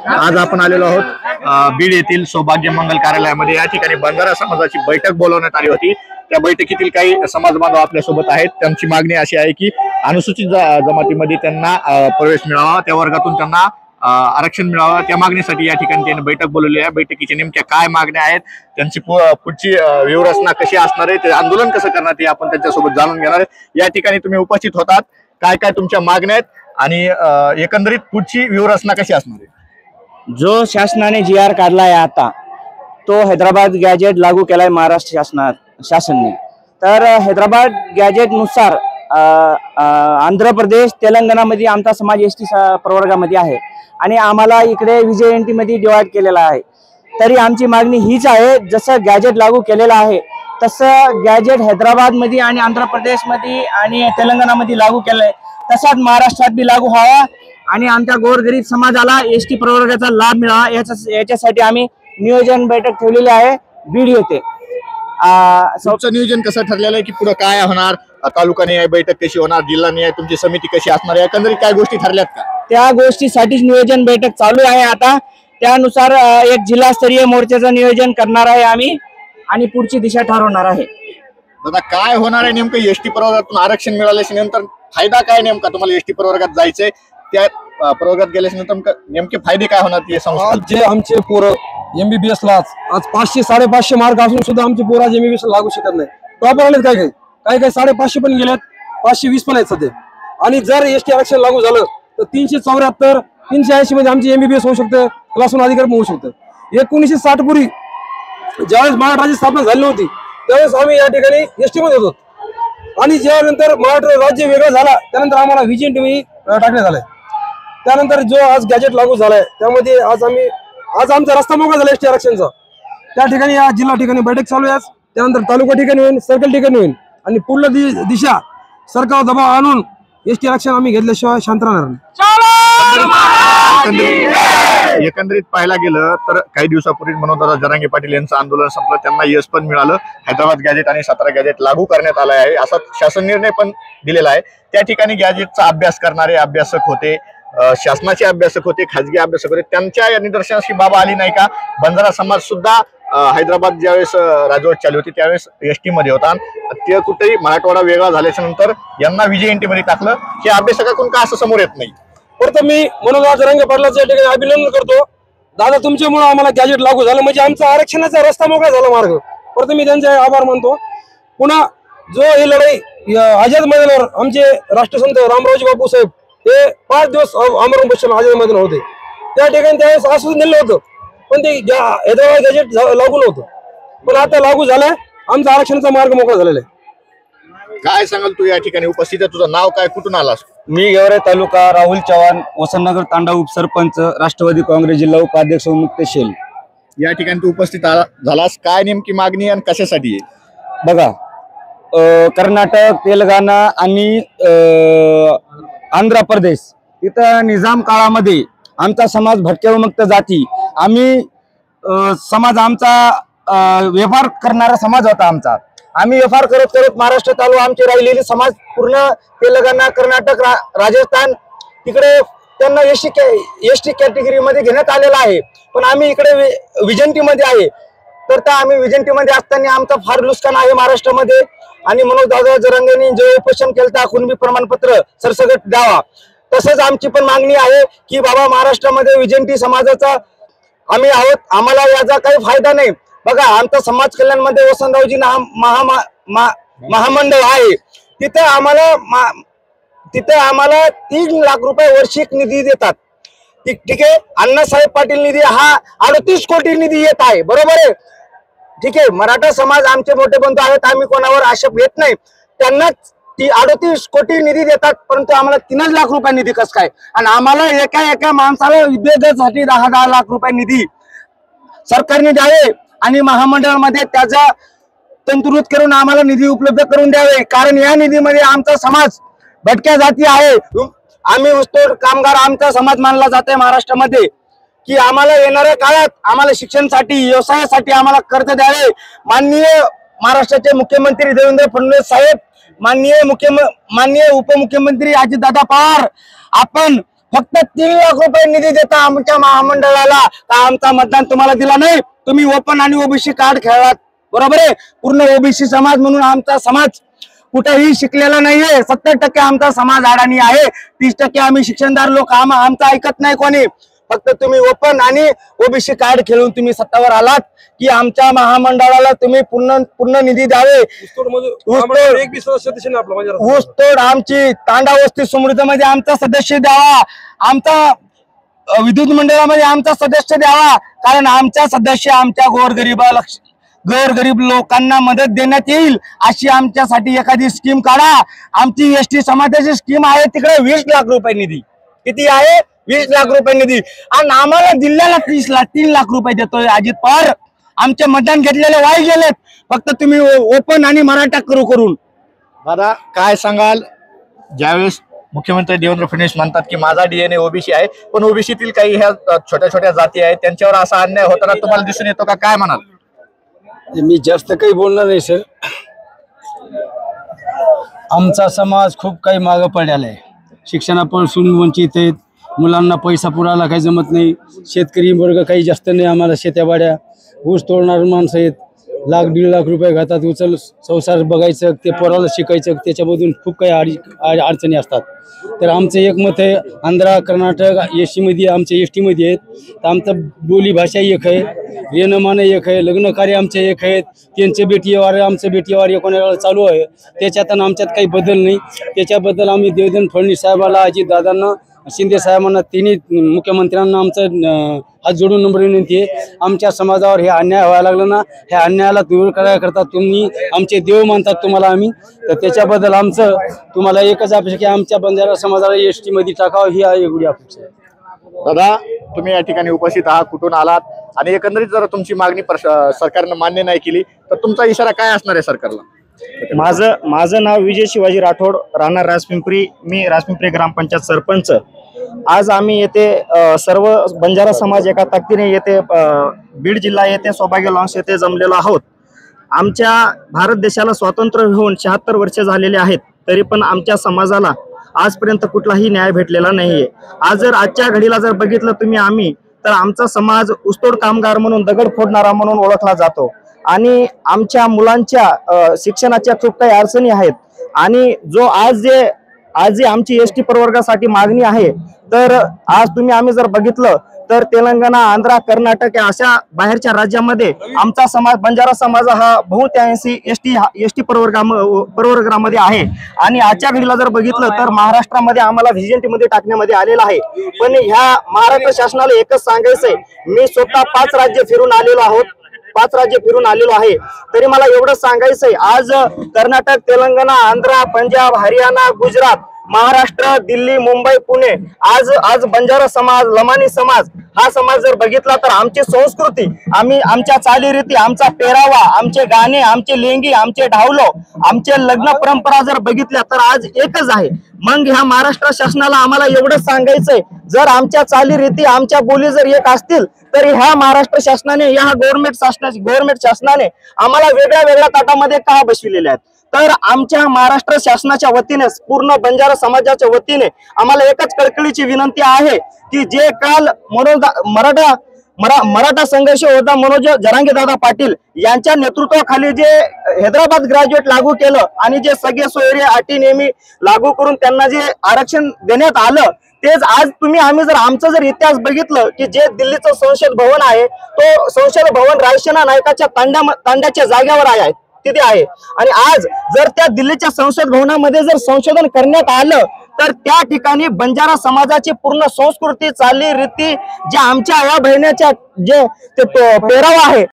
आज आपण आलेलो आहोत बीड येथील सौभाग्य मंगल कार्यालयामध्ये। या ठिकाणी बंजारा समाजाची बैठक बोलवण्यात आली होती। त्या बैठकीतील काही समाज बांधव आपल्या सोबत आहेत। त्यांची मागणी अशी आहे की अनुसूचित जमातीमध्ये त्यांना प्रवेश मिळावा, त्या वर्गातून त्यांना आरक्षण मिळावं, त्या मागणीसाठी या ठिकाणी त्यांनी बैठक बोलवली आहे। बैठकीच्या नेमक्या काय मागण्या आहेत, त्यांची पुढची व्यूहरचना कशी असणार आहे, ते आंदोलन कसं करणार ते आपण त्यांच्यासोबत जाणून घेणार आहे। या ठिकाणी तुम्ही उपस्थित होतात, काय काय तुमच्या मागण्या आहेत आणि एकंदरीत पुढची व्यूहरचना कशी असणार आहे? जो शासनाने GR काढलाय आता, तो हैदराबाद गॅजेट लागू केलाय महाराष्ट्र शासनाने। तर हैदराबाद गॅजेट नुसार आंध्र प्रदेश तेलंगणामध्ये आमचा समाज ST प्रवर्गामध्ये आहे आणि आम्हाला इकडे VJNT मध्ये डिवाइड केलेला आहे। तरी आमची मागणी हीच आहे, जसं गॅजेट लागू केलेलं आहे तसं गॅजेट हैदराबाद मध्ये आणि आंध्र प्रदेश मध्ये आणि तेलंगणामध्ये लागू केलंय, तसाच महाराष्ट्रात बी लागू व्हावा आणि आमच्या गोरगरीब समाजाला ST प्रवर्गाचा लाभ मिळावा याच्यासाठी आम्ही नियोजन बैठक ठेवलेली आहे बीड येथे। तुमचं नियोजन कसं ठरलेलं आहे की पुढे काय होणार? तालुका निहाय बैठक कशी होणार, जिल्हा निहाय तुमची समिती कशी असणार, एकंदरीत काय गोष्टी ठरल्यात का? त्या गोष्टीसाठीच नियोजन बैठक चालू आहे आता। त्यानुसार एक जिल्हास्तरीय मोर्चाचं नियोजन करणार आहे आम्ही आणि पुढची दिशा ठरवणार आहे। दादा, काय होणार आहे नेमकं? ST प्रवर्गातून आरक्षण मिळाल्याच्या नंतर फायदा काय नेमका? तुम्हाला ST प्रवर्गात जायचंय, त्या प्रवर्गात गेल्याच्या नंतर नेमके फायदे काय होणार ते सांगा। जे आमचे पोरं MBBS ला आज 500 550 मार्क असून सुद्धा आमचे पोरं आज MBBS लागू शकत नाही। टॉपर आलेत काय 550 पण गेलेत, 520 पण आहेत सध्या। आणि जर ST आरक्षण लागू झालं तर 374 380 मध्ये आमची MBBS होऊ शकते, क्लास 1 अधिकारी होऊ शकते। 1960 पूर्वी ज्यावेळेस महाराष्ट्राची स्थापना झाली होती त्यावेळेस आम्ही या ठिकाणी ST मध्ये होतो आणि ज्यानंतर महाराष्ट्र राज्य वेगळं झाला त्यानंतर आम्हाला VJNT मध्ये टाकण्यात आलंय। त्यानंतर जो आज गॅजेट लागू झालाय त्यामध्ये आज आमचा रस्ता मोकळा झाला ST आरक्षणचा। त्या ठिकाणी या जिल्हा ठिकाणी बैठक चालू आहे, त्यानंतर तालुका ठिकाणी होईल, सर्कल ठिकाणी होईल आणि पुढल्या दिशा सरकार दबाव आणून ST आरक्षण आम्ही घेतल्याशिवाय शांत राहणार नाही। एकंदरीत पाहायला गेलं तर काही दिवसापूर्वी मनोजदादा जरांगे पाटील यांचं आंदोलन संपलं, त्यांना यश पण मिळालं। हैदराबाद गॅजेट आणि सातारा गॅजेट लागू करण्यात आला आहे असा शासन निर्णय पण दिलेला आहे। त्या ठिकाणी गॅजेटचा अभ्यास करणारे अभ्यासक होते, शासनाचे अभ्यासक होते, खाजगी अभ्यासक होते, त्यांच्या या निदर्शनाशी बाबा आली नाही का? बंजारा समाज सुद्धा हैदराबाद ज्यावेळेस राजवट चालू होती त्यावेळेस ST मध्ये होता, ते कुठेही मराठवाडा वेगळा झाल्याच्या नंतर यांना VJNT मध्ये टाकलं, हे अभ्यासकातून का असं समोर येत नाही? प्रथम मी मनोजदादा जरांगे पाटलाचं या ठिकाणी अभिनंदन करतो। दादा, तुमच्यामुळे आम्हाला गॅजेट लागू झालं, म्हणजे आमचा आरक्षणाचा रस्ता मोकळा झाला मार्ग। प्रथम मी त्यांचे आभार मानतो। पुन्हा जो ही लढाई आझाद मैदानावर आमचे राष्ट्रसंत रामरावजी बापू साहेब हे 5 दिवस आमरण बसले आझाद मैदान होते, त्या ठिकाणी त्यावेळेस असं नेलं होतं पण ते हैदराबाद गॅजेट लागू नव्हतं, पण आता लागू झालंय, आमचा आरक्षणाचा मार्ग मोकळा झालेला आहे। काय सांगाल तू या ठिकाणी उपस्थित आहे? तुझं नाव काय, कुठून आलास? मी गेवराई तालुका राहुल चव्हाण, वसंतनगर तांडा उपसरपंच, राष्ट्रवादी काँग्रेस जिल्हा उपाध्यक्ष मुक्तेशेल। या ठिकाणी तू उपस्थित झालास, काय नेमकी मागणी आणि कशासाठी आहे? बघा, कर्नाटक, तेलंगणा आणि आंध्र प्रदेश तिथं निजाम काळामध्ये आमचा समाज भटक्याविमुक्त जाती, आम्ही समाज आमचा व्यापार करणारा समाज होता आमचा। आम्ही व्यापार करत करत महाराष्ट्रात आलो, आमची राहिलेली समाज पूर्ण तेलंगणा, कर्नाटक, राजस्थान तिकडे त्यांना ST कॅटेगरी मध्ये घेण्यात आलेला आहे, पण आम्ही इकडे VJNT मध्ये आहे। तर आम्ही VJNT मध्ये असताना आमचा फार नुकसान आहे महाराष्ट्रामध्ये। आणि मनोजदादा जरांगेंनी जे उपोषण केलं कुणबी प्रमाणपत्र सरसकट द्यावा, तसंच आमची पण मागणी आहे की बाबा महाराष्ट्रामध्ये VJNT समाजाचा आम्ही आहोत, आम्हाला याचा काही फायदा नाही। बघा, आमचा समाज कल्याण मध्ये वसंतरावजी महामंडळ आहे, तिथे आम्हाला 3 लाख रुपये वार्षिक निधी देतात। ठीक आहे, अण्णासाहेब पाटील निधी हा 38 कोटी निधी येत आहे, बरोबर आहे, ठीक आहे। मराठा समाज आमचे मोठे बंधू आहेत, आम्ही कोणावर आक्षेप घेत नाही, त्यांना 38 कोटी निधी देतात, परंतु आम्हाला 3 लाख रुपये निधी कसं काय? आणि आम्हाला एका माणसाला उद्योगासाठी 10 लाख रुपये निधी सरकारने द्यावे आणि महामंडळामध्ये त्याचा तंतुरूत करून आम्हाला निधी उपलब्ध करून द्यावे, कारण या निधीमध्ये आमचा समाज भटक्या जाती आहे। आम्ही ऊसतोड कामगार आमचा समाज मानला जाते महाराष्ट्रामध्ये, की आम्हाला येणाऱ्या काळात आम्हाला शिक्षणासाठी, व्यवसायासाठी आम्हाला कर्ज द्यावे। माननीय महाराष्ट्राचे मुख्यमंत्री देवेंद्र फडणवीस साहेब, माननीय उपमुख्यमंत्री अजितदादा पवार, आपण फक्त 3 लाख रुपये निधी देता आमच्या महामंडळाला, का आमचा मतदान तुम्हाला दिला नाही? तुम्ही ओपन आणि ओबीसी कार्ड खेळलात, बरोबर आहे. पूर्ण ओबीसी समाज म्हणून आमचा समाज कुठेही शिकलेला नाहीये. 70% आमचा समाज अडाणी आहे. 30% आम्ही शिक्षणदार लोक, आमचं ऐकत नाही कोणी. फक्त तुम्ही ओपन आणि ओबीसी कार्ड खेळून तुम्ही सत्तावर आलात की आमच्या महामंडळाला तुम्ही पूर्ण निधी द्यावे. ऊसतोड आमची तांडा वस्ती समृद्ध मध्ये आमचा सदस्य द्यावा, आमचा विद्युत मंडळामध्ये आमचा सदस्य द्यावा. कारण आमचा सदस्य आमच्या गोरगरीब लोकांना मदत देण्यात येईल अशी आमच्यासाठी एखादी स्कीम काढा. आमची एसटी समाजाची स्कीम आहे, तिकडे 20 लाख रुपये निधी. किती आहे? 20 लाख रुपये निधी. आणि आम्हाला जिल्ह्याला 3 लाख रुपये देतोय अजित पवार. आमचे मतदान घेतलेले वाई गेलेत. फक्त तुम्ही ओपन आणि मराठा करून. दादा काय सांगाल, ज्यावेळेस मुख्यमंत्री देवेंद्र फडणवीस म्हणतात की माझा डीएनए ओबीसी आहे, पण ओबीसीतील काही ह्या छोट्या छोट्या जाती आहेत त्यांच्यावर असा अन्याय होताना तुम्हाला दिसून येतो का? काय म्हणाल? मी जास्त काही बोलणार नाही सर. आमचा समाज खूप काही मागं पडलेला आहे. शिक्षणापासून वंचित आहेत. मुलांना पैसा पुरायला काही जमत नाही. शेतकरी वर्ग काही जास्त नाही. आम्हाला शेत्याबाड्या, ऊस तोडणारे माणसं आहेत. 1-1.5 लाख रुपये घातात उचल संसार बघायचं, ते पोराला शिकायचं, त्याच्यामधून खूप काही अडचणी असतात. तर आमचं एक मत आहे, आंध्रा कर्नाटक एसटीमध्ये आमच्या एसटीमध्ये आहेत. तर आमचं बोली भाषा एक आहे, रेणमान एक आहे, लग्न कार्य आमचे एक आहेत. त्यांचे बेटीवार आमचं बेटीवार एकोणाला चालू आहे. त्याच्यात आमच्यात काही बदल नाही. त्याच्याबद्दल आम्ही देवेंद्र फडणवीस साहेबाला, अजितदादांना, शिंदे साहेबांना, तिन्ही मुख्यमंत्र्यांना आमचं हात जोडून नंबर विनंती आहे. आमच्या समाजावर हे अन्याय व्हायला लागला ना, ह्या अन्यायाला दूर करायकरता तुम्ही आमचे देव मानतात तुम्हाला आम्ही. तर त्याच्याबद्दल आमचं तुम्हाला एकच अपेक्षा की आमच्या बंजारा समाजाला एसटी मध्ये टाकावं, ही एवढी अपेक्षा आहे. दादा तुम्ही या ठिकाणी उपस्थित आहात, कुठून आलात, आणि एकंदरीत जर तुमची मागणी सरकारनं मान्य नाही केली तर तुमचा इशारा काय असणार आहे सरकारला? माझं नाव विजय शिवाजी राठोड, राहणार राजपिंपरी. मी राजपिंपरी ग्रामपंचायत सरपंच. आज आम्ही येथे सर्व बंजारा समाज एका ताकदीने येथे बीड जिल्हा येथे सौभाग्य लॉन्स येथे जमलेलो आहोत. आमच्या भारत देशाला स्वातंत्र्य होऊन 76 वर्षे झालेले आहेत, तरी पण आमच्या समाजाला आजपर्यंत कुठलाही न्याय भेटलेला नाहीये. आज जर आजच्या घडीला जर बघितलं तुम्ही आम्ही, तर आमचा समाज ऊसतोड कामगार म्हणून, दगड फोडणारा म्हणून ओळखला जातो. आणि आमच्या मुलांच्या शिक्षणाच्या खूप काही अडचणी आहेत. आणि जो आज जे आमची एसटी प्रवर्गासाठी मागणी आहे, तर आज आम्ही जर बघितलं तर तेलंगणा, आंध्रा, कर्नाटक या अशा बाहेरच्या राज्यामध्ये आमचा समाज, बंजारा समाज हा बहुतांशी एसटी प्रवर्गामध्ये आहे. आणि आजच्या घडीला जर बघितलं तर महाराष्ट्रामध्ये आम्हाला व्हिजन मध्ये टाकण्यामध्ये आलेला आहे. पण ह्या महाराष्ट्र शासनाला एकच सांगायचंय, मी स्वतः 5 राज्य फिरून आलेलो आहे. तरी मला एवढं सांगायचंय, आज कर्नाटक, तेलंगणा, आंध्रा, पंजाब, हरियाणा, गुजरात, महाराष्ट्र, दिल्ली, मुंबई, पुणे, आज बंजारा समाज, लमानी समाज हा समाज जर बघितला तर आमची संस्कृती, आमच्या चालीरीती, आमचा पेरावा, आमचे गाणे, आमचे लेंगी, आमचे ढावलो, आमचे लग्न परंपरा जर बघितल्या तर आज एकच आहे. मग ह्या महाराष्ट्र शासनाला आम्हाला एवढं सांगायचंय, जर आमच्या चालीरीती, आमच्या बोली जर एक असतील तर ह्या महाराष्ट्र शासनाने, या गव्हर्नमेंट शासनाने आम्हाला वेगळ्या ताटामध्ये का बसविलेल्या आहेत? तर आमच्या महाराष्ट्र शासनाच्या वतीने, पूर्ण बंजारा समाजाच्या वतीने आम्हाला एकच कळकळीची विनंती आहे की जे काल मराठा संघर्ष योद्धा मनोज जरांगे दादा पाटील यांच्या नेतृत्वाखाली जे हैदराबाद ग्रॅज्युएट लागू केलं आणि जे सगळे सोयरे अटी नेहमी लागू करून त्यांना जे आरक्षण देण्यात आलं, तेच आज आम्ही जर आमचा जर इतिहास बघितलं की जे दिल्लीचं संसद भवन आहे, तो संसद भवन रायसेना नायकाच्या तांड्याच्या जागेवर आहे, तिथे आहे. आणि आज जर त्या दिल्लीच्या संसद भवनामध्ये जर संशोधन करण्यात आलं तर त्या ठिकाणी बंजारा समाजाची पूर्ण संस्कृती, चालीरीती, जे आमच्या या बहिण्याच्या जे पेरावा आहे